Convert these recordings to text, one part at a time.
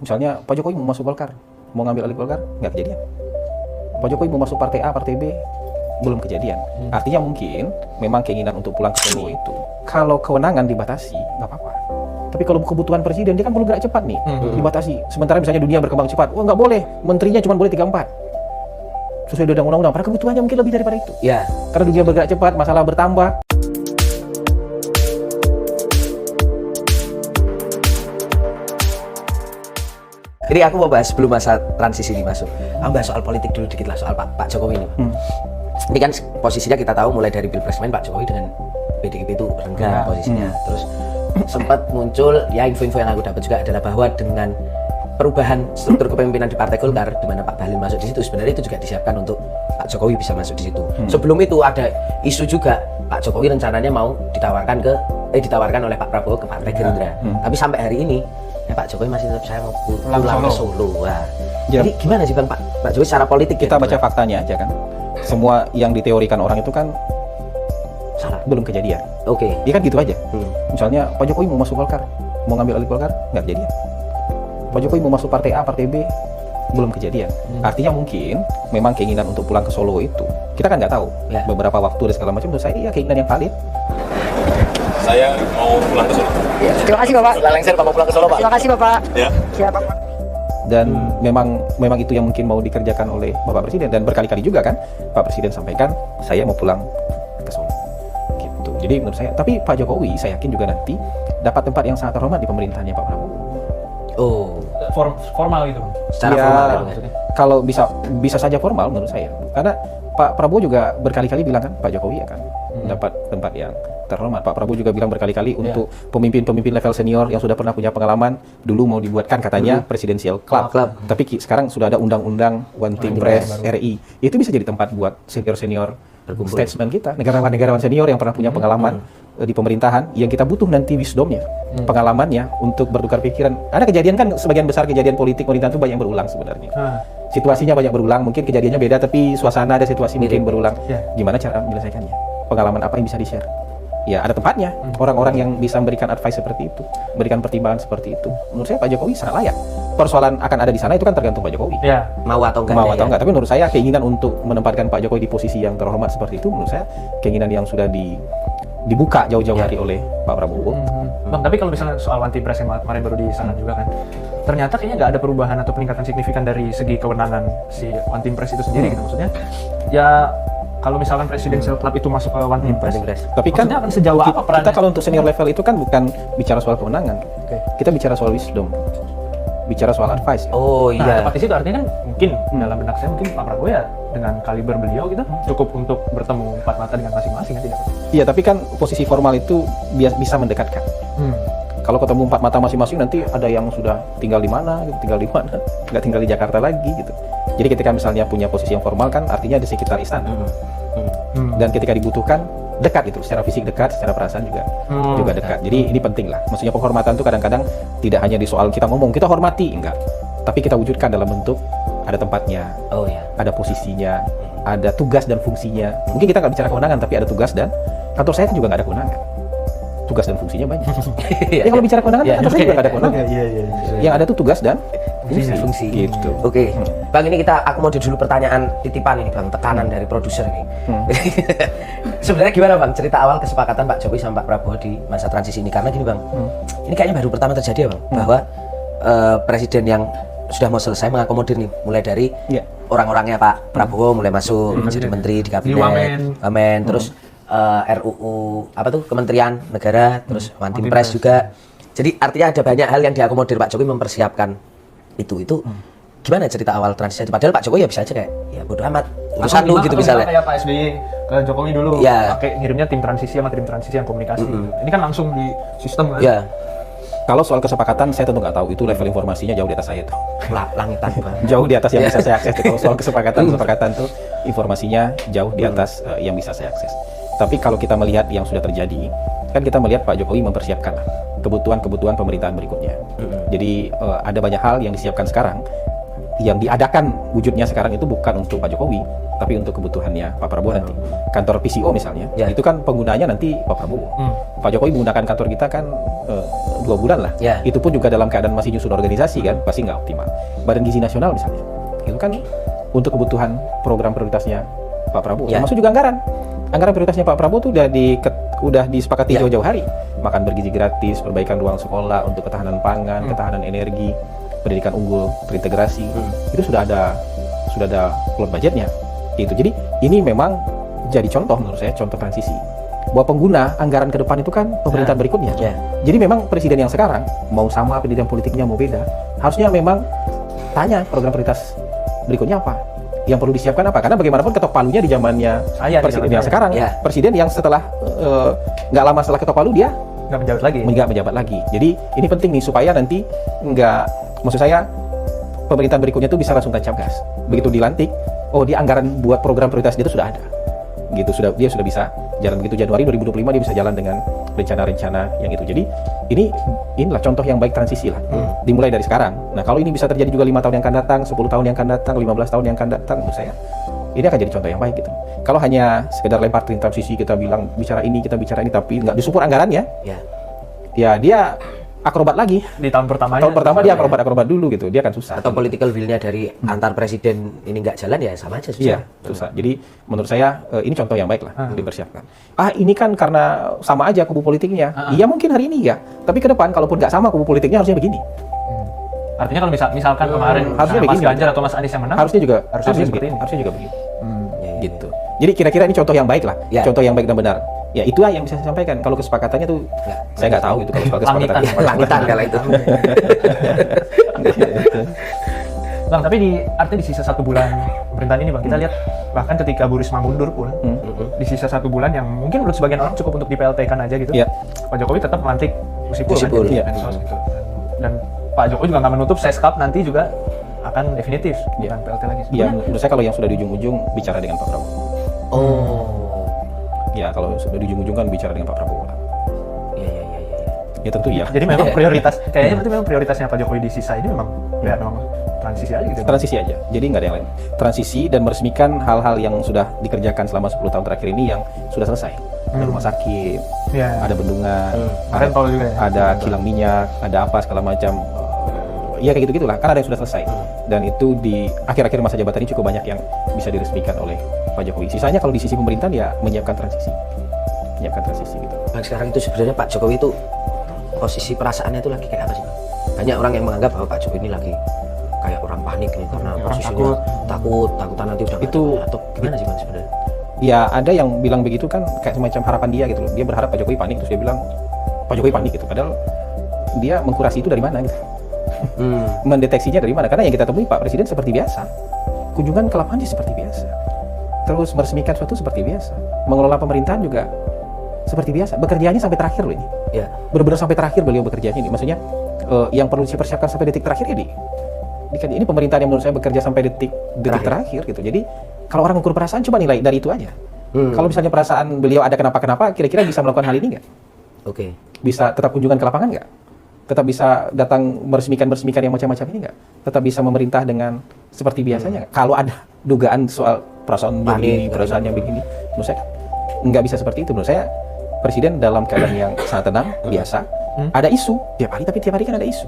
Misalnya Pak Jokowi mau masuk Golkar, mau ngambil alih Golkar, nggak kejadian. Pak Jokowi mau masuk partai A, partai B, belum kejadian. Artinya mungkin memang keinginan untuk pulang ke Solo itu. Kalau kewenangan dibatasi, nggak apa-apa. Tapi kalau kebutuhan presiden, dia kan perlu gerak cepat nih, dibatasi. Sementara misalnya dunia berkembang cepat, wah nggak boleh, menterinya cuma boleh 3-4. Sesuai dengan undang-undang, padahal kebutuhannya mungkin lebih daripada itu. Ya. Karena dunia bergerak cepat, masalah bertambah. Jadi aku mau bahas sebelum masa transisi ini masuk. Aku bahas soal politik dulu dikit lah, soal Pak Jokowi ini. Ini kan posisinya kita tahu mulai dari Pilpres kemarin Pak Jokowi dengan PDIP itu renggang posisinya. Terus sempat muncul ya info-info yang aku dapat juga adalah bahwa dengan perubahan struktur kepemimpinan di Partai Golkar di mana Pak Bahlil masuk di situ, sebenarnya itu juga disiapkan untuk Pak Jokowi bisa masuk di situ. Sebelum itu ada isu juga Pak Jokowi rencananya mau ditawarkan oleh Pak Prabowo ke Partai Gerindra. Tapi sampai hari ini ya Pak Jokowi masih tetap saya mau pulang ke Solo. Wah. Jadi gimana sih Bang Pak Jokowi secara politik? Kita baca faktanya aja kan. Semua yang diteorikan orang itu kan salah, belum kejadian. Oke. Dia kan gitu aja. Misalnya Pak Jokowi mau masuk Golkar, mau ngambil alih Golkar, nggak kejadian. Pak Jokowi mau masuk partai A, partai B, belum kejadian. Artinya mungkin memang keinginan untuk pulang ke Solo itu, kita kan nggak tahu. Beberapa waktu dan segala macam, menurut saya ya keinginan yang valid. Saya mau pulang ke Solo. Ya. Terima kasih Bapak. Setelah lengser Pak mau pulang ke Solo Pak. Terima kasih Bapak. Ya. Siap Bapak. Dan memang itu yang mungkin mau dikerjakan oleh Bapak Presiden, dan berkali-kali juga kan Pak Presiden sampaikan saya mau pulang ke Solo gitu. Jadi menurut saya, tapi Pak Jokowi saya yakin juga nanti dapat tempat yang sangat terhormat di pemerintahannya Pak Prabowo. Oh, formal gitu. secara Ya, formal ya, maksudnya. kalau bisa saja formal menurut saya, karena Pak Prabowo juga berkali-kali bilang kan Pak Jokowi akan dapat tempat yang terhormat. Pak Prabowo juga bilang berkali-kali untuk pemimpin-pemimpin level senior yang sudah pernah punya pengalaman, dulu mau dibuatkan katanya Presidential Club. Tapi sekarang sudah ada undang-undang One Team Press RI. Itu bisa jadi tempat buat senior-senior statesman kita, negarawan-negarawan senior yang pernah punya pengalaman di pemerintahan, yang kita butuh nanti wisdomnya, pengalamannya untuk bertukar pikiran. Ada kejadian kan, sebagian besar kejadian politik pemerintahan itu banyak berulang sebenarnya. Situasinya banyak berulang, mungkin kejadiannya beda tapi suasana dan situasi mungkin berulang. Gimana cara menyelesaikannya? Pengalaman apa yang bisa di-share? Ya ada tempatnya orang-orang yang bisa memberikan advice seperti itu, memberikan pertimbangan seperti itu. Menurut saya Pak Jokowi sangat layak. Persoalan akan ada di sana itu kan tergantung Pak Jokowi. Ya. Mau atau enggak? Mau atau enggak. Tapi menurut saya keinginan untuk menempatkan Pak Jokowi di posisi yang terhormat seperti itu, menurut saya keinginan yang sudah dibuka jauh-jauh hari oleh Pak Prabowo. Bang, tapi kalau misalnya soal One Team Press yang kemarin baru disahkan juga kan, ternyata kayaknya nggak ada perubahan atau peningkatan signifikan dari segi kewenangan si One Team Press itu sendiri gitu. Maksudnya ya kalau misalkan Presidential Club itu masuk ke One Team Press, Tapi kan akan sejauh apa perannya? kita kalau untuk senior level itu kan bukan bicara soal kewenangan. Kita bicara soal wisdom, bicara soal advice. Oh iya. Tepat di situ artinya kan mungkin dalam benak saya mungkin Pak Prabowo ya dengan kaliber beliau gitu cukup untuk bertemu empat mata dengan masing-masing kan tidak? Iya, tapi kan posisi formal itu bisa mendekatkan. Kalau ketemu empat mata masing-masing nanti ada yang sudah tinggal di mana, nggak tinggal di Jakarta lagi gitu. Jadi ketika misalnya punya posisi yang formal kan artinya di sekitar istana. Dan ketika dibutuhkan dekat gitu, secara fisik dekat, secara perasaan juga dekat. Jadi ini penting lah. Maksudnya penghormatan itu kadang-kadang tidak hanya di soal kita ngomong, kita hormati, enggak. Tapi kita wujudkan dalam bentuk ada tempatnya, ada posisinya, ada tugas dan fungsinya. Mungkin kita nggak bicara kewenangan, tapi ada tugas, dan kantor saya juga nggak ada kewenangan. Tugas dan fungsinya banyak. Ya kalau bicara kewenangan, kantor saya juga nggak ada kewenangan. Yang ada tuh tugas dan fungsi. Gitu. Oke. Bang, ini aku mau dulu pertanyaan titipan ini Bang, tekanan dari produser ini. Sebenarnya gimana Bang cerita awal kesepakatan Pak Jokowi sama Pak Prabowo di masa transisi ini? Karena gini Bang, ini kayaknya baru pertama terjadi ya Bang, bahwa presiden yang sudah mau selesai mengakomodir nih, mulai dari orang-orangnya Pak Prabowo mulai masuk jadi menteri di kabinet, Wamen, terus RUU apa tuh Kementerian Negara, terus One Team Press juga. Jadi artinya ada banyak hal yang diakomodir Pak Jokowi mempersiapkan itu gimana cerita awal transisi? Padahal Pak Jokowi ya bisa aja kayak ya bodo amat urusan lu gitu misalnya. Kayak Pak SBY ke Jokowi dulu, pakai ngirimnya tim transisi sama tim transisi yang komunikasi. Ini kan langsung di sistem kan? Ya. Kalau soal kesepakatan saya tentu nggak tahu, itu level informasinya jauh di atas saya tuh. Langitan Jauh di atas yang bisa saya akses. Kalau soal kesepakatan tuh informasinya jauh di atas yang bisa saya akses. Tapi kalau kita melihat yang sudah terjadi, kan kita melihat Pak Jokowi mempersiapkan kebutuhan pemerintahan berikutnya. Jadi ada banyak hal yang disiapkan sekarang yang diadakan wujudnya sekarang itu bukan untuk Pak Jokowi, tapi untuk kebutuhannya Pak Prabowo nanti. Kantor PCO misalnya, Ya. itu kan penggunanya nanti Pak Prabowo. Pak Jokowi menggunakan kantor kita kan 2 bulan lah. Ya. Itu pun juga dalam keadaan masih nyusun organisasi kan, pasti nggak optimal. Badan Gizi Nasional misalnya, itu kan untuk kebutuhan program prioritasnya Pak Prabowo. Ya. Termasuk juga anggaran. Anggaran prioritasnya Pak Prabowo tuh udah disepakati Ya. jauh-jauh hari. Makan bergizi gratis, perbaikan ruang sekolah untuk ketahanan pangan, ketahanan energi, pendidikan unggul, terintegrasi. Itu sudah ada plot budgetnya. Itu. Jadi ini memang jadi contoh menurut saya, contoh transisi. Bahwa pengguna anggaran ke depan itu kan pemerintahan berikutnya. Ya. Jadi memang presiden yang sekarang mau sama pendidikan politiknya mau beda, harusnya memang tanya program prioritas berikutnya apa, yang perlu disiapkan apa. Karena bagaimanapun ketok palunya di zamannya Saya, di presiden zaman yang saya. sekarang, Ya. presiden yang setelah nggak lama setelah ketok palu dia Nggak menjawab lagi. nggak menjabat lagi. Jadi ini penting nih supaya nanti maksud saya pemerintahan berikutnya tuh bisa langsung tancap gas. Begitu dilantik, oh dia anggaran buat program prioritas dia itu sudah ada. Gitu dia sudah bisa jalan. Begitu Januari 2025 dia bisa jalan dengan rencana-rencana yang itu. Jadi inilah contoh yang baik transisi lah. Dimulai dari sekarang. Nah, kalau ini bisa terjadi juga 5 tahun yang akan datang, 10 tahun yang akan datang, 15 tahun yang akan datang, menurut saya ini akan jadi contoh yang baik gitu. Kalau hanya sekedar lempar tim transisi, kita bilang bicara ini, kita bicara ini, tapi nggak disupport anggarannya, Ya. ya dia akrobat lagi. Di tahun pertamanya. Tahun pertama dia akrobat dulu gitu, dia akan susah. Atau political will-nya dari antar presiden ini nggak jalan ya sama aja susah. Iya, susah. Jadi menurut saya ini contoh yang baik lah dipersiapkan. Ini kan karena sama aja kubu politiknya. Iya mungkin hari ini ya, tapi ke depan kalaupun nggak sama kubu politiknya harusnya begini. Artinya kalau misalkan kemarin Harusnya Mas begini. Ganjar atau Mas Anies yang menang, Harusnya juga harusnya seperti begini. ini. Harusnya juga begini. Ya, ya. Gitu. Jadi kira-kira ini contoh yang baik lah, Ya. contoh yang baik dan benar. Ya itu yang bisa saya sampaikan. Kalau kesepakatannya tuh Ya. saya nggak tahu itu kalau soal kesepakatan. Langitan. Ya, langitan kalau itu. Bang, tapi artinya di sisa 1 bulan pemerintahan ini Bang, kita lihat bahkan ketika Bu Risma mundur pun, di sisa 1 bulan yang mungkin menurut sebagian orang cukup untuk di PLT-kan aja gitu, Iya. Pak Jokowi tetap melantik Gus Ipul Gus Ipul, kan, iya. jadi mensos gitu. Dan Pak Jokowi juga nggak menutup Seskap nanti juga akan definitif, Iya. bukan PLT lagi. Iya, menurut saya kalau yang sudah di ujung-ujung bicara dengan Pak Prabowo. Oh. Ya kalau sudah di ujung-ujung kan bicara dengan Pak Prabowo lah. Iya, iya, iya, iya. Ya tentu ya. Jadi memang kayaknya berarti memang prioritasnya Pak Jokowi di sisa ini memang memang transisi aja gitu. Transisi aja, jadi nggak ada yang lain. Transisi dan meresmikan hal-hal yang sudah dikerjakan selama 10 tahun terakhir ini yang sudah selesai. Ada rumah sakit, Iya. ada bendungan, Kemarin tol juga ya. ada kilang minyak, ada apa segala macam. Ya kayak gitu-gitulah, kan ada yang sudah selesai. Dan itu di akhir-akhir masa jabatan ini cukup banyak yang bisa diresmikan oleh Pak Jokowi. Sisanya kalau di sisi pemerintahan ya menyiapkan transisi. Menyiapkan transisi gitu. Bang, sekarang itu sebenarnya Pak Jokowi itu posisi perasaannya itu lagi kayak apa sih Bang? Banyak orang yang menganggap bahwa Pak Jokowi ini lagi kayak orang panik nih karena Orang posisinya takutan nanti udah nggak Itu- ada. Atau gimana sih Bang sebenarnya? Ya ada yang bilang begitu kan kayak semacam harapan dia gitu loh. Dia berharap Pak Jokowi panik, terus dia bilang Pak Jokowi panik gitu. Padahal dia mengkurasi itu dari mana gitu. Mendeteksinya dari mana? Karena yang kita temui Pak Presiden seperti biasa. Kunjungan ke lapangan sih seperti biasa. Terus meresmikan suatu seperti biasa. Mengelola pemerintahan juga seperti biasa. Bekerjanya sampai terakhir loh ini. Ya. Benar-benar sampai terakhir beliau bekerjanya ini. Maksudnya yang perlu dipersiapkan sampai detik terakhir ini. Ini pemerintahan yang menurut saya bekerja sampai detik terakhir gitu. Jadi kalau orang ukur perasaan coba nilai dari itu aja. Kalau misalnya perasaan beliau ada kenapa-kenapa, kira-kira bisa melakukan hal ini nggak? Oke. Bisa tetap kunjungan ke lapangan nggak? Tetap bisa datang meresmikan yang macam-macam ini nggak? Tetap bisa memerintah dengan seperti biasanya nggak? Kalau ada dugaan soal perasaan Panik, begini, perasaan yang begini, menurut saya nggak bisa seperti itu. Menurut saya Presiden dalam keadaan yang sangat tenang, biasa. Ada isu tiap hari, tapi tiap hari kan ada isu.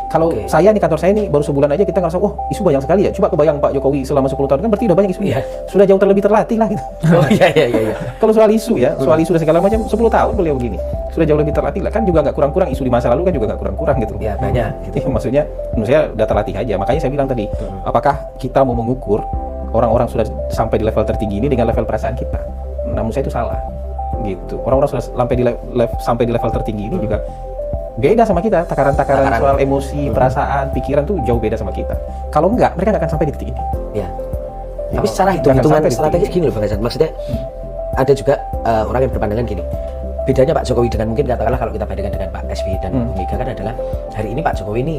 Kalau Oke. saya nih, kantor saya nih baru sebulan aja kita ngerasa, wah isu banyak sekali ya. Coba kebayang Pak Jokowi selama 10 tahun kan berarti udah banyak isunya. Iya. Sudah jauh terlebih terlatih lah gitu. Oh iya iya iya. Iya. Kalau soal isu ya, soal isu dan segala macam 10 tahun beliau begini. Sudah jauh lebih terlatih lah. Kan juga nggak kurang-kurang isu di masa lalu kan juga nggak kurang-kurang gitu. Ya banyak. Gitu. Maksudnya menurut saya udah terlatih aja. Makanya saya bilang tadi, apakah kita mau mengukur orang-orang sudah sampai di level tertinggi ini dengan level perasaan kita? Namun saya itu salah. Gitu. Orang-orang sudah sampai di level tertinggi ini juga beda sama kita. Takaran-takaran soal emosi, perasaan, pikiran tuh jauh beda sama kita. Kalau enggak, mereka nggak akan sampai di titik ini. Ya. Tapi Kalau secara jangan hitung-hitungan sampai di strategis titik gini loh Bang Hasan. Maksudnya ada juga orang yang berpandangan gini. Bedanya Pak Jokowi dengan mungkin katakanlah kalau kita bandingkan dengan Pak SBY dan Bu Mega kan adalah hari ini Pak Jokowi ini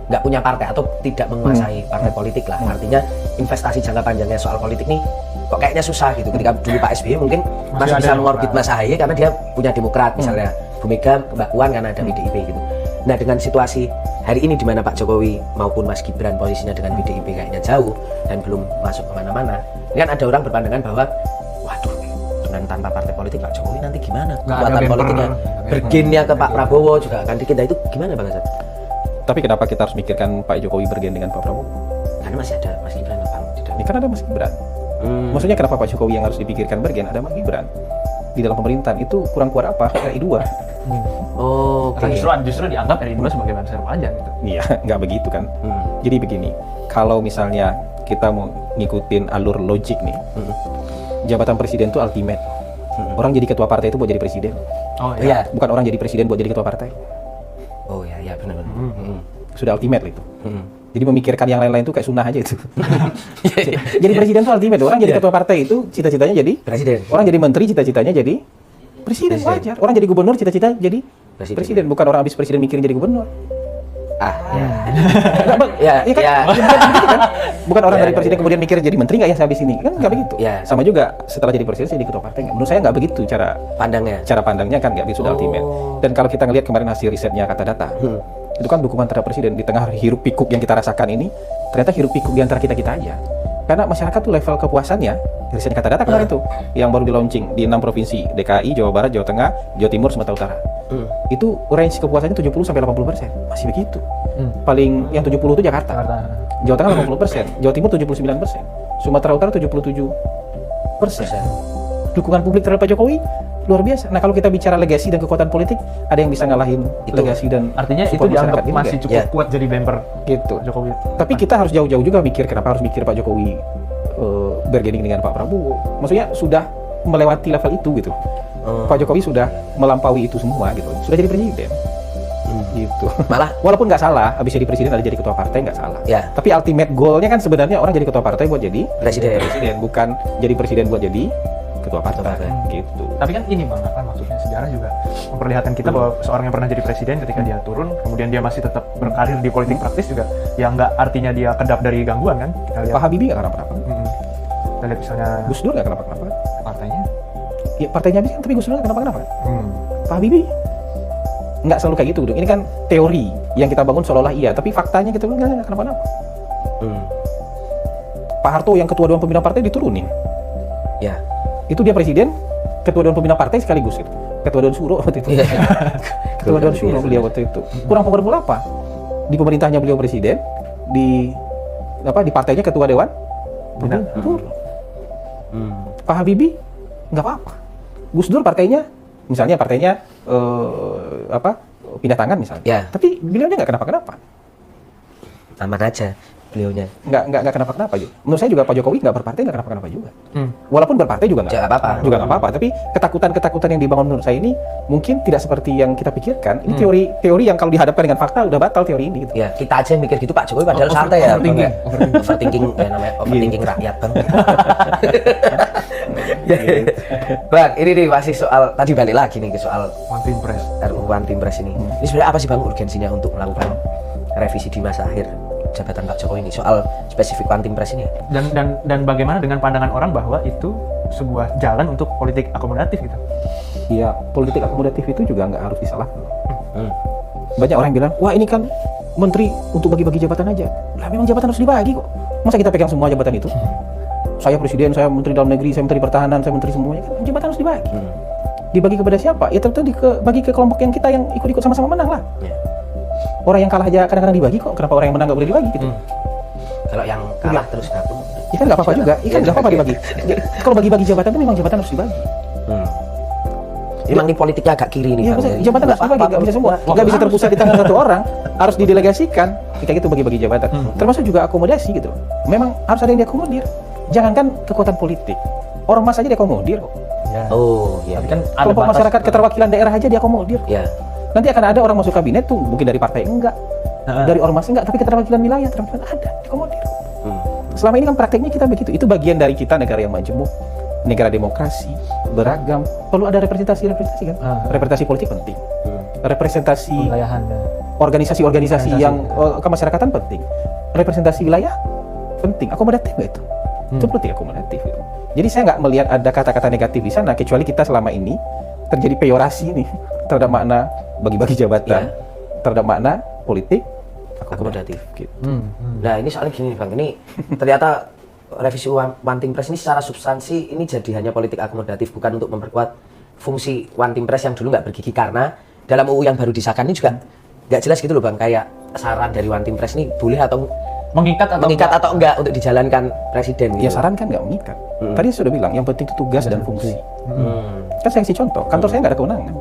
nggak punya partai atau tidak menguasai partai politik lah. Artinya investasi jangka panjangnya soal politik nih kok kayaknya susah gitu. Ketika dulu Pak SBY mungkin masih ada bisa yang mengorbit Mas AHY karena dia punya Demokrat misalnya. Bu Mega, Mbak Puan karena ada PDIP gitu. Nah dengan situasi hari ini di mana Pak Jokowi maupun Mas Gibran posisinya dengan PDIP kayaknya jauh dan belum masuk kemana-mana, ini kan ada orang berpandangan bahwa waduh, dengan tanpa partai politik Pak Jokowi nanti gimana? Nggak ada Kekuatan bemper, politiknya bergennya ke Pak Prabowo juga akan dikit. Nah itu gimana Bang Hasan? Tapi kenapa kita harus mikirkan Pak Jokowi bergen dengan Pak Prabowo? Karena masih ada Mas Gibran Bang di dalam. Ini kan ada Mas Gibran. Maksudnya kenapa Pak Jokowi yang harus dipikirkan bergen? Ada Mas Gibran di dalam pemerintahan itu kurang kuat apa? RI 2. Oh, oke. Karena justru dianggap RI 2 sebagai bangsa aja gitu. Iya, nggak begitu kan. Jadi begini, kalau misalnya kita mau ngikutin alur logik nih, jabatan presiden itu ultimate. Orang jadi ketua partai itu buat jadi presiden. Oh Iya. Bukan orang jadi presiden buat jadi ketua partai. Oh ya benar-benar. Sudah ultimate itu. Jadi memikirkan yang lain-lain itu kayak sunnah aja itu. Jadi presiden itu ultimate. Orang jadi ketua partai itu cita-citanya jadi Presiden. Orang jadi menteri cita-citanya jadi presiden, wajar. Orang jadi gubernur cita-cita jadi presiden. Bukan orang habis presiden mikirin jadi gubernur. Nggak, Bang. Ya, Iya kan? ya. Bukan begitu kan? Bukan orang dari presiden kemudian mikir jadi menteri nggak ya habis ini. Kan nggak begitu. Ya. Sama juga setelah jadi presiden saya jadi ketua partai. Menurut saya nggak begitu cara pandangnya kan nggak begitu sudah ultimate. Dan kalau kita ngelihat kemarin hasil risetnya Kata Data, itu kan dukungan terhadap presiden di tengah hiruk pikuk yang kita rasakan ini, ternyata hiruk pikuk di antara kita aja. Karena masyarakat tuh level kepuasannya, risetnya Kata Data kemarin tuh, yang baru di launching di 6 provinsi, DKI, Jawa Barat, Jawa Tengah, Jawa Timur, Sumatera Utara. Itu range kepuasannya 70-80%, masih begitu. Paling yang 70 itu Jakarta. Jawa Tengah 80%, Jawa Timur 79%, Sumatera Utara 77%. Dukungan publik terhadap Pak Jokowi luar biasa. Nah kalau kita bicara legasi dan kekuatan politik, ada yang bisa ngalahin legasi dan Artinya itu support dianggap masyarakat ini masih nggak? cukup kuat jadi bumper Gitu. Jokowi. Tapi kita harus jauh-jauh juga mikir kenapa harus mikir Pak Jokowi bergaining dengan Pak Prabowo. Maksudnya sudah melewati level itu gitu. Pak Jokowi sudah melampaui itu semua gitu. Sudah jadi presiden. Gitu. Malah Walaupun nggak salah, habis jadi presiden ada jadi ketua partai nggak salah. Ya. Tapi ultimate goalnya kan sebenarnya orang jadi ketua partai buat jadi Presiden. bukan jadi presiden buat jadi ketua partai. Gitu. Tapi kan ini Bang, kan maksudnya sejarah juga memperlihatkan kita bahwa seorang yang pernah jadi presiden ketika dia turun, kemudian dia masih tetap berkarir di politik praktis juga, ya nggak artinya dia kedap dari gangguan kan? Kita lihat. Pak Habibie nggak kenapa-napa. Kita lihat misalnya Gus Dur nggak kenapa-kenapa. partainya. Ya partainya bisa, tapi Gus Dur nggak kenapa-kenapa. Pak Habibie nggak selalu kayak gitu. Ini kan teori yang kita bangun seolah-olah iya, tapi faktanya kita bilang nggak kenapa-kenapa. Pak Harto yang ketua dewan pembina partai diturunin. Ya. Itu dia presiden, ketua dewan pembina partai sekaligus gitu. Ketua dewan Suro waktu itu. Ketua dewan Suro beliau waktu itu. Kurang powerful apa? Di pemerintahnya beliau presiden, di partainya ketua dewan pembina. Turun. Pak Habibie nggak apa-apa. Gus Dur partainya pindah tangan misalnya. Ya. Tapi beliaunya nggak kenapa-kenapa. Aman aja beliaunya. Nggak kenapa-kenapa juga. Menurut saya juga Pak Jokowi nggak berpartai nggak kenapa-kenapa juga. Walaupun berpartai juga Nggak apa-apa. juga nggak apa-apa. Tapi ketakutan yang dibangun menurut saya ini mungkin tidak seperti yang kita pikirkan. Ini teori yang kalau dihadapkan dengan fakta udah batal teori ini. Gitu. Ya, kita aja yang mikir gitu Pak Jokowi padahal santai ya. Overthinking. Overthinking ya namanya overthinking Gitu. rakyat Bang. Bang, ini nih masih soal tadi balik lagi nih ke soal One Team Press. RUU One Team Press ini. Ini sebenarnya apa sih Bang urgensinya untuk melakukan revisi di masa akhir jabatan Pak Jokowi ini soal spesifik One Team Press ini ya? Dan bagaimana dengan pandangan orang bahwa itu sebuah jalan untuk politik akomodatif gitu? Iya, politik akomodatif itu juga nggak harus disalahkan. Banyak orang yang bilang, wah ini kan menteri untuk bagi-bagi jabatan aja. Lah memang jabatan harus dibagi kok. Masa kita pegang semua jabatan itu? Saya presiden, saya menteri dalam negeri, saya menteri pertahanan, saya menteri semuanya. Kan jabatan harus dibagi. Dibagi kepada siapa? Ya tentu dibagi ke kelompok yang kita yang ikut-ikut sama-sama menang lah. Ya. Orang yang kalah aja kadang-kadang dibagi kok. Kenapa orang yang menang nggak boleh dibagi gitu? Kalau yang kalah terus gabung. Ya kan nggak apa-apa juga. Ya kan nggak apa-apa dibagi. Kalau bagi-bagi jabatan itu memang jabatan harus dibagi. Emang ini politiknya agak kiri nih Iya, Bang. maksudnya jabatan nggak dibagi, nggak bisa semua. Nggak bisa terpusat di tangan satu orang. Harus didelegasikan. Kayak gitu bagi-bagi jabatan. Termasuk juga akomodasi gitu. Memang harus ada yang diakomodir. Jangankan kekuatan politik, ormas aja diakomodir kok. Ya. Oh, iya. Tapi kan ada Kelompok batas. masyarakat keterwakilan daerah aja diakomodir. Ya. Nanti akan ada orang masuk kabinet tuh mungkin dari partai enggak, dari ormas enggak, tapi keterwakilan wilayah keterwakilan ada diakomodir. Selama ini kan prakteknya kita begitu. Itu bagian dari kita negara yang majemuk, negara demokrasi, beragam. Perlu ada representasi kan? Representasi politik penting. Representasi Wilayahan. organisasi-organisasi yang kemasyarakatan penting. Representasi wilayah penting. Akomodatif nggak itu? Itu politik akomodatif. Gitu. Jadi saya nggak melihat ada kata-kata negatif di sana, kecuali kita selama ini terjadi peyorasi nih terhadap makna bagi-bagi jabatan, terhadap makna politik akomodatif. Gitu. Nah ini soalnya gini Bang, ini ternyata revisi One Team Press ini secara substansi ini jadi hanya politik akomodatif, bukan untuk memperkuat fungsi One Team Press yang dulu nggak bergigi, karena dalam UU yang baru disahkan ini juga nggak jelas gitu loh Bang, kayak saran dari One Team Press ini boleh atau Mengikat atau enggak untuk dijalankan presiden Ya gitu. saran kan nggak mengikat. Tadi sudah bilang yang penting itu tugas dan fungsi. Kan saya kasih contoh, kantor saya nggak ada kewenangan.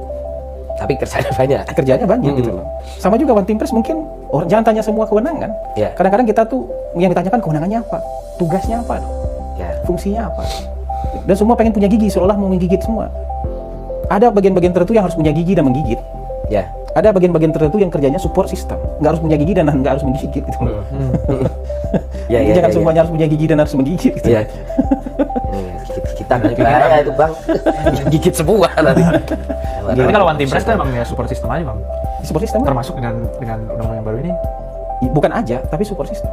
Tapi kerjanya banyak. Kerjanya banyak gitu loh. Sama juga One Team Press mungkin jangan tanya semua kewenangan. Ya. Kadang-kadang kita tuh yang ditanyakan kewenangannya apa, tugasnya apa, Ya. fungsinya apa. Dan semua pengen punya gigi, seolah mau menggigit semua. Ada bagian-bagian tertentu yang harus punya gigi dan menggigit. Ya. Ada bagian-bagian tertentu yang kerjanya support system, nggak harus punya gigi dan nggak harus menggigit gitu loh. Ya, Jadi jangan semuanya harus punya gigi dan harus menggigit gitu. Ya. Gigit-gigitan nanti bahaya itu Bang. Gigit semua nanti. Tapi kalau One Team Press itu emang ya support system aja bang. Support system Termasuk dengan undang-undang yang baru ini. bukan aja, tapi support system.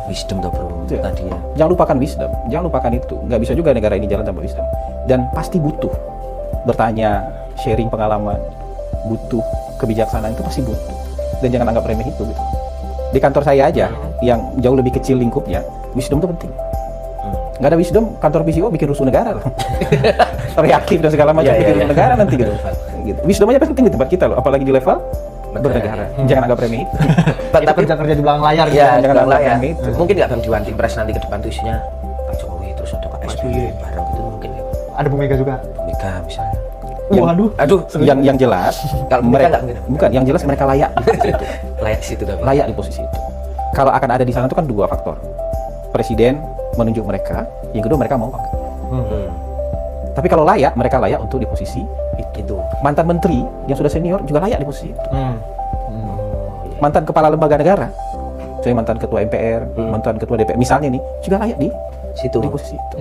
Wisdom tuh bro Iya. tadi ya. Jangan lupakan wisdom, jangan lupakan itu. Nggak bisa juga negara ini jalan tanpa wisdom. Dan pasti butuh bertanya, sharing pengalaman, butuh kebijaksanaan, itu pasti butuh. Dan jangan anggap remeh itu gitu. Di kantor saya aja yang jauh lebih kecil lingkupnya, wisdom itu penting. Nggak ada wisdom, kantor PCO bikin rusuh negara loh. Reaktif dan segala macam, bikin rusuh negara nanti gitu. Gitu. Wisdom aja penting di tempat kita loh, apalagi di level bernegara. Jangan anggap remeh itu. Tapi Kerja-kerja di belakang layar gitu. ya jangan jangan lah anggap ya. remeh itu. Mungkin nggak Bang di One Team Press nanti ke depan tuh isinya Pak Jokowi terus ada Pak SBY bareng gitu mungkin ya. Ada Bu Mega juga. Mega misalnya. Waduh. Aduh, Yang jelas, Kalau mereka mereka nggak mungkin. bukan, yang jelas mereka layak layak di situ tapi. layak di posisi itu. Kalau akan ada di sana itu kan dua faktor. Presiden menunjuk mereka, yang kedua mereka mau apa. Tapi kalau layak, mereka layak untuk di posisi itu. Itu. Mantan menteri yang sudah senior juga layak di posisi itu. Hmm. Mantan kepala lembaga negara, saya mantan ketua MPR, mantan ketua DPR, misalnya nih, juga layak di Situ. posisi itu.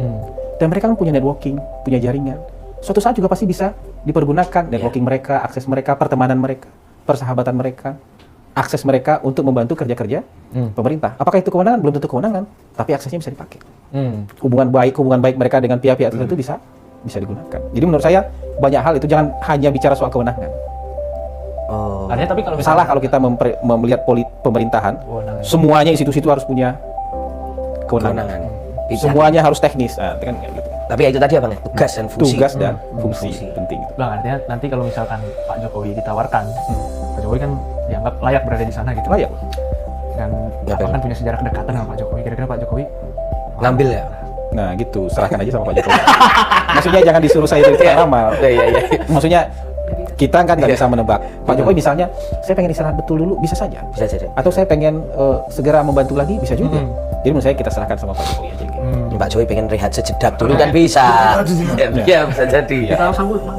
Dan mereka kan punya networking, punya jaringan. Suatu saat juga pasti bisa dipergunakan networking mereka, akses mereka, pertemanan mereka, persahabatan mereka, akses mereka untuk membantu kerja-kerja pemerintah. Apakah itu kewenangan? Belum tentu kewenangan, tapi aksesnya bisa dipakai. Hubungan baik mereka dengan pihak-pihak tertentu bisa digunakan. Jadi menurut saya banyak hal itu, jangan hanya bicara soal kewenangan. Oh. Artinya tapi kalau Salah kalau kita melihat pemerintahan, Kewenangan. semuanya institusi itu harus punya kewenangan. Kewenangan. Semuanya harus teknis. Nah, itu kan kayak gitu. Tapi ya itu tadi apa nih? Tugas dan fungsi. Tugas dan fungsi penting. Bang, artinya nanti kalau misalkan Pak Jokowi ditawarkan, Pak Jokowi kan dianggap layak berada di sana gitu. Layak. Dan Ya, Bapak benar. kan punya sejarah kedekatan sama Pak Jokowi. Kira-kira Pak Jokowi Ngambil ya. Nah gitu, serahkan aja sama Pak Jokowi. Maksudnya jangan disuruh saya jadi tukang ramal. Iya. Maksudnya kita kan nggak bisa menebak. Pak Jokowi misalnya, saya pengen istirahat betul dulu, bisa saja. Bisa jadi. Atau saya pengen segera membantu lagi, bisa juga. Jadi menurut saya kita serahkan sama Pak Jokowi aja. Gitu. Pak Jokowi pengen rehat sejedak dulu kan bisa. Iya bisa jadi. ya tahu sambut Bang.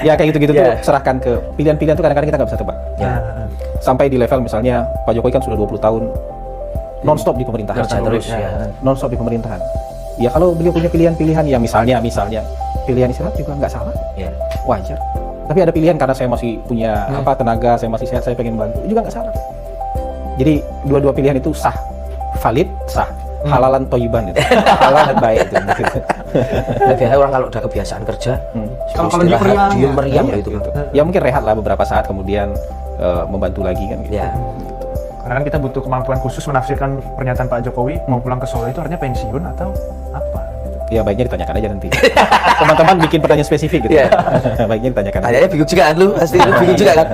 Ya kayak gitu-gitu tuh Ya. serahkan ke pilihan-pilihan tuh kadang-kadang kita nggak bisa tebak. Ya. Sampai di level misalnya Pak Jokowi kan sudah 20 tahun non-stop di pemerintahan. Kerja terus ya. Non-stop di pemerintahan. Ya kalau beliau punya pilihan-pilihan yang misalnya pilihan istirahat juga nggak salah, Ya. wajar. Tapi ada pilihan karena saya masih punya tenaga, saya masih sehat, saya pengen bantu, juga nggak salah. Jadi dua-dua pilihan itu sah, valid, sah. Halalan toyiban itu, halal dan baik itu. Nah, biasanya orang kalau udah kebiasaan kerja, Kalau dia meriang, dia meriang Iya, gitu. gitu. Ya mungkin rehat lah beberapa saat, kemudian membantu lagi kan gitu. Ya. Karena kan kita butuh kemampuan khusus menafsirkan pernyataan Pak Jokowi mau pulang ke Solo itu artinya pensiun atau apa? Ya baiknya ditanyakan aja nanti. Teman-teman bikin pertanyaan spesifik gitu. Iya. Baiknya ditanyakan aja. Kayaknya bingung juga kan lu, pasti lu bingung juga kan.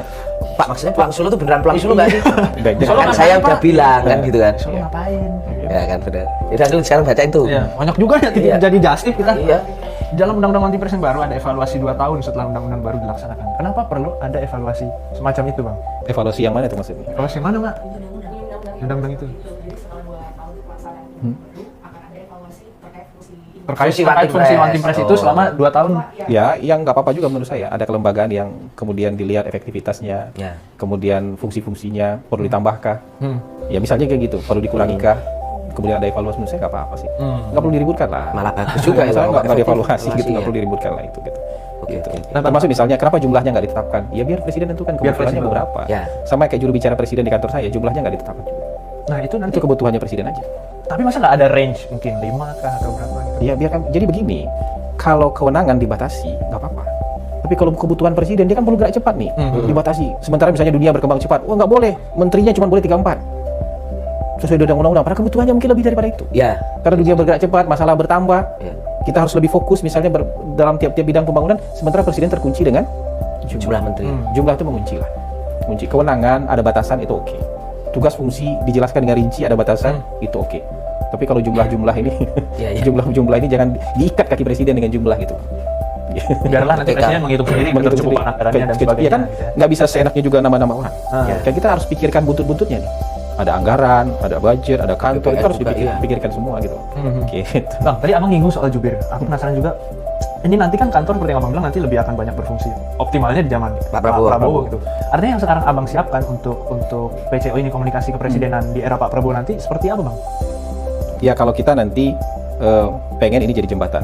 Pak maksudnya pulang Solo tuh beneran pulang Solo nggak sih? Baiknya Kan saya udah bilang kan gitu kan. Solo ngapain? Ya kan benar. Udah dulu sekarang bacain tuh. Iya, banyak juga ya Iya. jadi justice kita. Iya. Dalam undang-undang anti press yang baru ada evaluasi 2 tahun setelah undang-undang baru dilaksanakan. Kenapa perlu ada evaluasi semacam itu, Bang? evaluasi yang mana itu maksudnya? Evaluasi yang mana, Mak? Undang-undang itu. Terkait Fungsi fungsi One One Team Team Press Press. itu selama 2 tahun. Ya, yang nggak apa-apa juga menurut saya. Ada kelembagaan yang kemudian dilihat efektivitasnya, Ya. kemudian fungsi-fungsinya perlu ditambahkah? Ya misalnya kayak gitu, perlu dikurangikah? Kemudian ada evaluasi, menurut saya nggak apa-apa sih. Nggak perlu diributkan lah. Malah bagus juga ya, Saya kalau nggak efektif dievaluasi gitu, evaluasi, nggak ya. perlu diributkan lah itu gitu. Oke, Gitu. oke. Nah, termasuk misalnya kenapa jumlahnya nggak ditetapkan? Ya biar presiden tentukan Biar kebutuhannya presiden. beberapa. Ya. Sama kayak juru bicara presiden di kantor saya, jumlahnya nggak ditetapkan juga. Nah, itu nanti Itu kebutuhannya presiden aja. tapi masa nggak ada range mungkin 5 kah atau berapa gitu. Ya biarkan. Jadi begini, kalau kewenangan dibatasi nggak apa-apa. Tapi kalau kebutuhan presiden, dia kan perlu gerak cepat nih, dibatasi. Sementara misalnya dunia berkembang cepat, nggak boleh, menterinya cuma boleh 3-4. Sesuai dengan undang-undang, padahal kebutuhannya mungkin lebih daripada itu. Ya. Karena dunia bergerak cepat, masalah bertambah, Ya. kita harus lebih fokus misalnya dalam tiap-tiap bidang pembangunan, sementara presiden terkunci dengan Jumlah menteri. Jumlah itu mengunci lah. Kunci kewenangan, ada batasan, itu oke. Tugas fungsi dijelaskan dengan rinci, ada batasan, itu oke. Tapi kalau jumlah-jumlah ini, Ya, ya. jumlah-jumlah ini jangan diikat kaki presiden dengan jumlah gitu. Biarlah nanti presiden menghitung sendiri ketercukupan anggarannya dan sebagainya. Iya kan, gitu ya. nggak bisa seenaknya juga nama-nama orang. Ah. Kan kita harus pikirkan buntut-buntutnya nih. Ada anggaran, ada budget, ada kantor, itu harus juga, iya. dipikirkan semua gitu. Gitu. Bang, tadi abang nyinggung soal jubir. Aku penasaran juga. Ini nanti kan kantor seperti yang abang bilang nanti lebih akan banyak berfungsi. Optimalnya di zaman Pak Prabowo. gitu. Artinya yang sekarang abang siapkan untuk PCO ini komunikasi kepresidenan di era Pak Prabowo nanti seperti apa, Bang? Ya kalau kita nanti pengen ini jadi jembatan.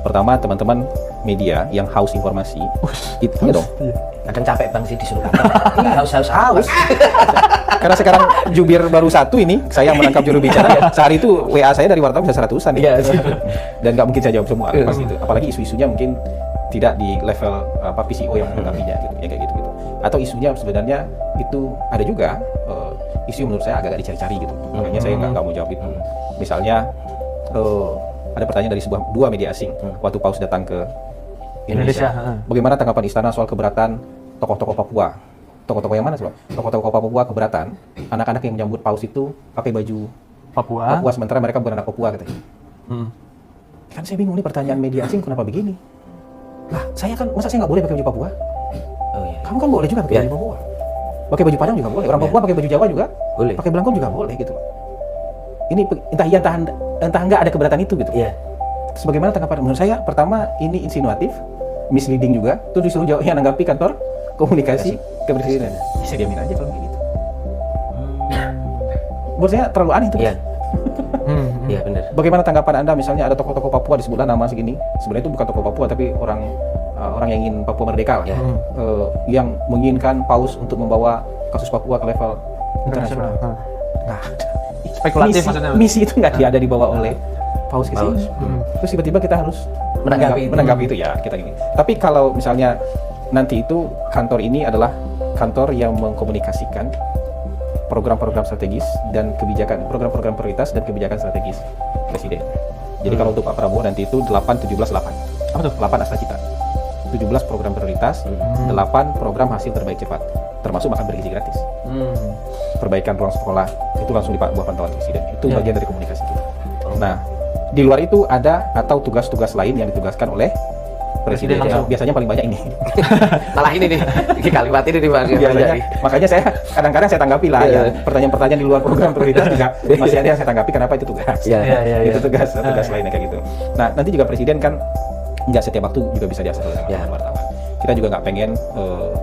Pertama teman-teman media yang haus informasi, itu ya dong. Kadang capek bang sih disuruh kata. Ini haus. Karena sekarang jubir baru satu ini, saya menangkap juru bicara. Sehari itu WA saya dari wartawan bisa 100-an. Iya. Dan nggak mungkin saya jawab semua pas itu. Apalagi isu-isunya mungkin tidak di level PCO yang menanggapinya gitu, ya kayak gitu. Atau isunya sebenarnya itu ada juga isu yang menurut saya agak dicari-cari gitu. Makanya saya nggak mau jawab itu. Misalnya ada pertanyaan dari dua media asing waktu Paus datang ke Indonesia. Bagaimana tanggapan istana soal keberatan tokoh-tokoh Papua? Tokoh-tokoh yang mana sih, Bang? Tokoh-tokoh Papua keberatan anak-anak yang menyambut Paus itu pakai baju Papua. sementara mereka bukan anak Papua katanya. Kan saya bingung nih pertanyaan media asing kenapa begini? Lah, saya kan masa saya nggak boleh pakai baju Papua? Oh iya. Kamu kan boleh juga pakai baju Papua. Pakai baju Padang juga boleh. Orang Papua pakai baju Jawa juga Boleh. Pakai belangkon juga boleh gitu. Ini entah iya entah enggak ada keberatan itu gitu. Iya. Sebagaimana tanggapan menurut saya, pertama ini insinuatif, misleading juga, terus disuruh jawab yang nanggapi kantor komunikasi kepresidenan. Saya diamin aja kalau begitu. Menurut saya terlalu aneh itu. Iya. Iya benar. Bagaimana tanggapan Anda misalnya ada tokoh-tokoh Papua disebutlah nama segini, sebenarnya itu bukan tokoh Papua tapi orang yang ingin Papua merdeka lah, Ya. yang menginginkan Paus untuk membawa kasus Papua ke level internasional. Nggak ada. Spekulatif maksudnya. Misi itu nggak ada dibawa oleh Paus ke sini. Terus tiba-tiba kita harus menanggapi itu ya kita gini. Tapi kalau misalnya nanti itu kantor ini adalah kantor yang mengkomunikasikan program-program strategis dan kebijakan, program-program prioritas dan kebijakan strategis presiden. Jadi kalau untuk Pak Prabowo nanti itu 8-17-8. Apa tuh? 8 Astra-Cita. 17 program prioritas, 8 program hasil terbaik cepat, termasuk makan bergizi gratis. Perbaikan ruang sekolah itu langsung di bawah pantauan presiden. Itu bagian dari komunikasi kita. Nah, di luar itu ada atau tugas-tugas lain yang ditugaskan oleh presiden. langsung. Biasanya paling banyak ini. Malah ini nih, di kalimat ini nih bang. Biasanya, makanya saya kadang-kadang saya tanggapi lah ya, pertanyaan-pertanyaan di luar program prioritas juga masih ada yang saya tanggapi kenapa itu tugas. Iya. Itu tugas lainnya kayak gitu. Nah, nanti juga presiden kan nggak setiap waktu juga bisa diakses oleh wartawan. Kita juga nggak pengen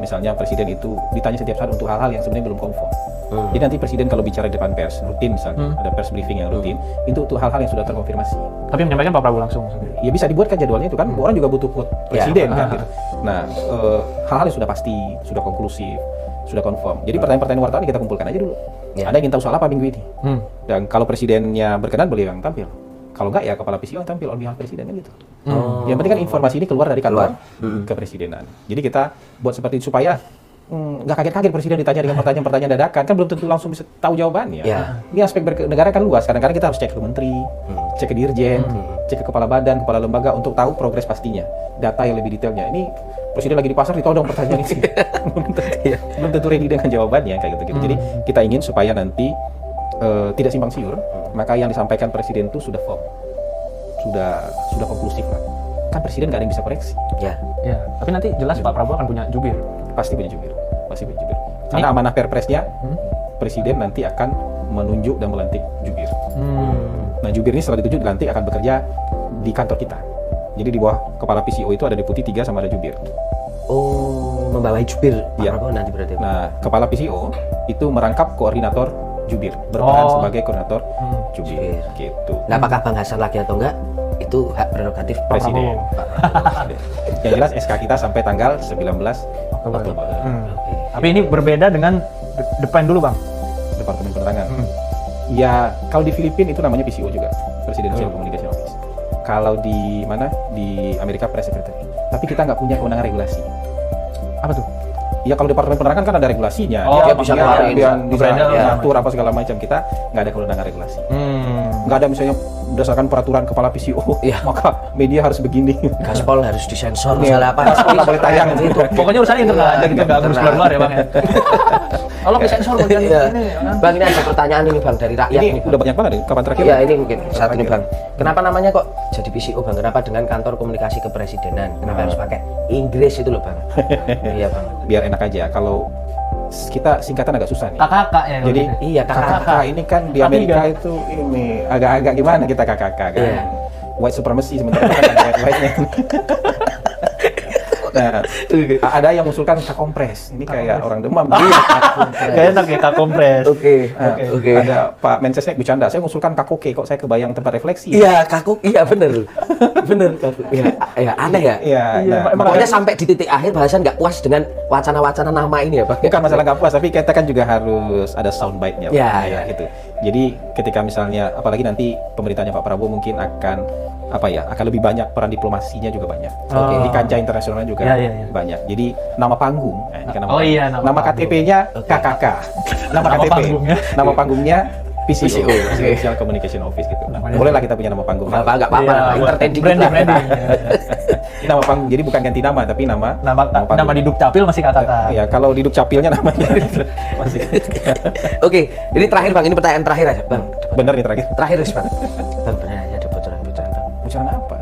misalnya presiden itu ditanya setiap saat untuk hal-hal yang sebenarnya belum konform. Jadi nanti presiden kalau bicara di depan pers rutin misalnya ada pers briefing yang rutin itu untuk hal-hal yang sudah terkonfirmasi. Tapi menyampaikan Pak Prabowo langsung. Ya bisa dibuatkan jadwalnya itu kan orang juga butuh quote presiden kan gitu. Nah, hal-hal yang sudah pasti, sudah konklusif, sudah confirm. Jadi pertanyaan-pertanyaan wartawan kita kumpulkan aja dulu. Anda ingin tahu soal apa minggu ini? Dan kalau presidennya berkenan boleh yang tampil. Kalau enggak ya kepala PCO yang tampil on behalf presiden kan gitu. Yang penting kan informasi ini keluar dari kantor kepresidenan. Jadi kita buat seperti itu supaya nggak kaget-kaget presiden ditanya dengan pertanyaan-pertanyaan dadakan, kan belum tentu langsung bisa tahu jawabannya. Ini aspek bernegara kan luas. Kadang-kadang kita harus cek ke menteri, cek ke dirjen, cek ke kepala badan, kepala lembaga untuk tahu progres pastinya, data yang lebih detailnya. Ini presiden lagi di pasar ditodong pertanyaan ini. belum tentu ready dengan jawabannya kayak gitu. Jadi kita ingin supaya nanti tidak simpang siur, maka yang disampaikan presiden itu sudah firm, sudah konklusif lah. Kan presiden nggak ada yang bisa koreksi. Ya. Tapi nanti jelas Pak Prabowo akan punya jubir. Pasti punya jubir. Karena amanah perpresnya, presiden nanti akan menunjuk dan melantik jubir. Nah, jubir ini setelah dilantik akan bekerja di kantor kita. Jadi di bawah kepala PCO itu ada deputi 3 sama ada jubir. Oh, membawahi jubir Pak Iya. Prabowo nanti berarti. Nah, kepala PCO itu merangkap koordinator jubir, berperan sebagai koordinator jubir. Gitu. Nah, apakah Bang Hasan lagi atau enggak? Itu hak prerogatif Presiden. Presiden. Yang jelas SK kita sampai tanggal 19 Oktober. Tapi ini berbeda dengan depan dulu, Bang. Departemen Penerangan. Ya, kalau di Filipina itu namanya PCO juga, Presidential Communication Office. Kalau di mana? Di Amerika Press Secretary. tapi kita nggak punya kewenangan regulasi. Apa tuh? Ya kalau Departemen Penerangan kan ada regulasinya, Oh, dia bisa dia keluarin, bisa brandel, ya. ngatur apa segala macam. Kita nggak ada kewenangan regulasi. Nggak ada misalnya berdasarkan peraturan kepala PCO, Iya. maka media harus begini. Gaspol harus disensor Iya. misalnya apa. Gaspol nggak boleh tayang. Itu. Pokoknya urusan internal aja kita nggak harus keluar-keluar ya bang ya. Tolong disensor bagian Iya. ini. Kan? Bang, ini ada pertanyaan ini Bang dari rakyat Ini nih, Bang. udah banyak banget nih, kapan terakhir? Iya, ini mungkin satu nih Bang. Kenapa namanya kok jadi PCO Bang? Kenapa dengan kantor komunikasi kepresidenan? Kenapa harus pakai Inggris itu loh Bang? Iya Bang. Biar enak aja. Kalau kita singkatan agak susah nih. KKK ya. kalau Jadi gitu. Iya, KKK ini kan di K3. Amerika itu ini agak-agak gimana kita KKK kan? Iya. White supremacy sementara kita kan white-white-nya. Nah, ada yang mengusulkan K-kompres. Ini kayak orang demam. Gak enak ya K-kompres. Oke. Nah, Oke. ada Pak Mensesnek bercanda, saya mengusulkan K-koke, kok saya kebayang tempat refleksi. Iya, kakuk. Iya, bener. Bener, kakuk. Iya, ya, aneh ya. Iya, nah, Pokoknya sampai di titik akhir bahasan nggak puas dengan wacana-wacana nama ini ya, Bang. bukan masalah nggak puas, tapi kita kan juga harus ada soundbite-nya. Pak. Ya, Nah, ya. gitu. Jadi ketika misalnya, apalagi nanti pemerintahnya Pak Prabowo mungkin akan akan lebih banyak peran diplomasinya juga banyak. Oke. Di kancah internasional juga Ya, ya, ya. banyak. Jadi nama panggung, nah, ini kan Oh iya, nama panggung. KTP-nya KKK, nama Nama KTP, panggungnya. nama panggungnya PCO, PCO, oke. Presidential Communication Office gitu. Namanya- Bolehlah kita punya nama panggung. Nggak apa-apa, Iya, entertain dikit branding, lah. branding. Ini nama panggung, jadi bukan ganti nama, tapi nama panggung. Nama di Dukcapil masih KKK. Ya, kalau di Dukcapilnya namanya masih Oke, ini terakhir Bang, ini pertanyaan terakhir aja, Bang. bener nih terakhir. Terakhir Bang. Bang, benar ada bocoran-bocoran Bang. Bocoran apa?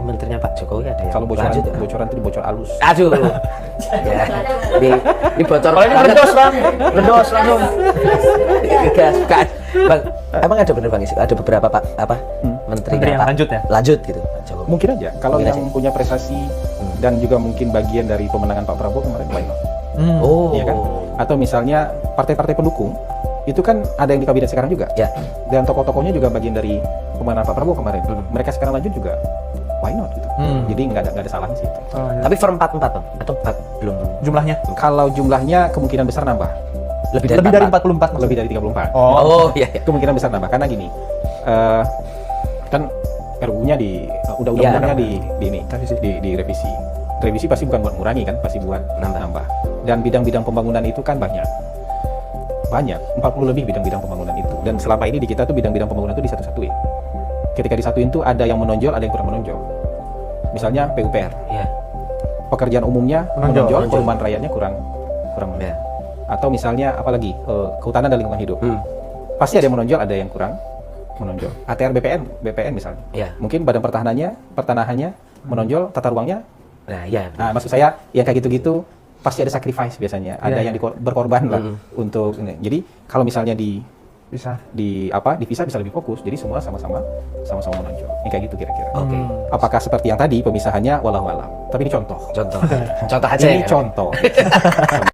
Menterinya Pak Jokowi ada yang Kalau bocoran lanjut, ya? bocoran itu bocor halus. Aduh. Ya. Ini bocor. Kalau ini redos bang, redos langsung. Gas, gas. Bang, emang ada bener Bang, ada beberapa Pak menteri Menteri yang Pak lanjut ya? Lanjut gitu, Pak Jokowi. Mungkin aja kalau Mungkin yang aja. punya prestasi dan juga mungkin bagian dari pemenangan Pak Prabowo kemarin, why not? Oh. Iya kan? Atau misalnya partai-partai pendukung itu kan ada yang di kabinet sekarang juga. Ya. Dan tokoh-tokohnya juga bagian dari pemenangan Pak Prabowo kemarin. Mereka sekarang lanjut juga, why not gitu. Jadi nggak ada salahnya sih itu. Tapi per 4 Bang atau belum? Jumlahnya Kalau jumlahnya kemungkinan besar nambah, Lebih lebih dari 44 maksudnya. lebih dari 34. Oh, iya. Iya. Kemungkinan besar nambah karena gini, kan RUU-nya undang-undangnya direvisi. Revisi pasti bukan buat mengurangi kan, pasti buat nambah. Dan bidang-bidang pembangunan itu kan banyak, 40 lebih bidang-bidang pembangunan itu. Dan selama ini di kita tuh bidang-bidang pembangunan itu disatu-satuin. Ketika disatuin tuh ada yang menonjol, ada yang kurang menonjol. Misalnya PUPR, Iya. pekerjaan umumnya Menonjol. menonjol, perumahan rakyatnya kurang menonjol. Ya. Atau misalnya apalagi kehutanan dan lingkungan hidup. Pasti ada yang menonjol, ada yang kurang menonjol. ATR BPN misalnya. Iya. Mungkin badan pertanahannya menonjol, tata ruangnya. Nah, iya. Nah, maksud saya yang kayak gitu-gitu pasti ada sacrifice biasanya. Ada Iya, yang berkorban lah untuk ini. Jadi kalau misalnya bisa. dipisah bisa lebih fokus. Jadi semua sama-sama menonjol. Yang kayak gitu kira-kira. Oke. Apakah seperti yang tadi pemisahannya walau alam. Tapi ini contoh. Contoh. Contoh aja Ini ya. contoh.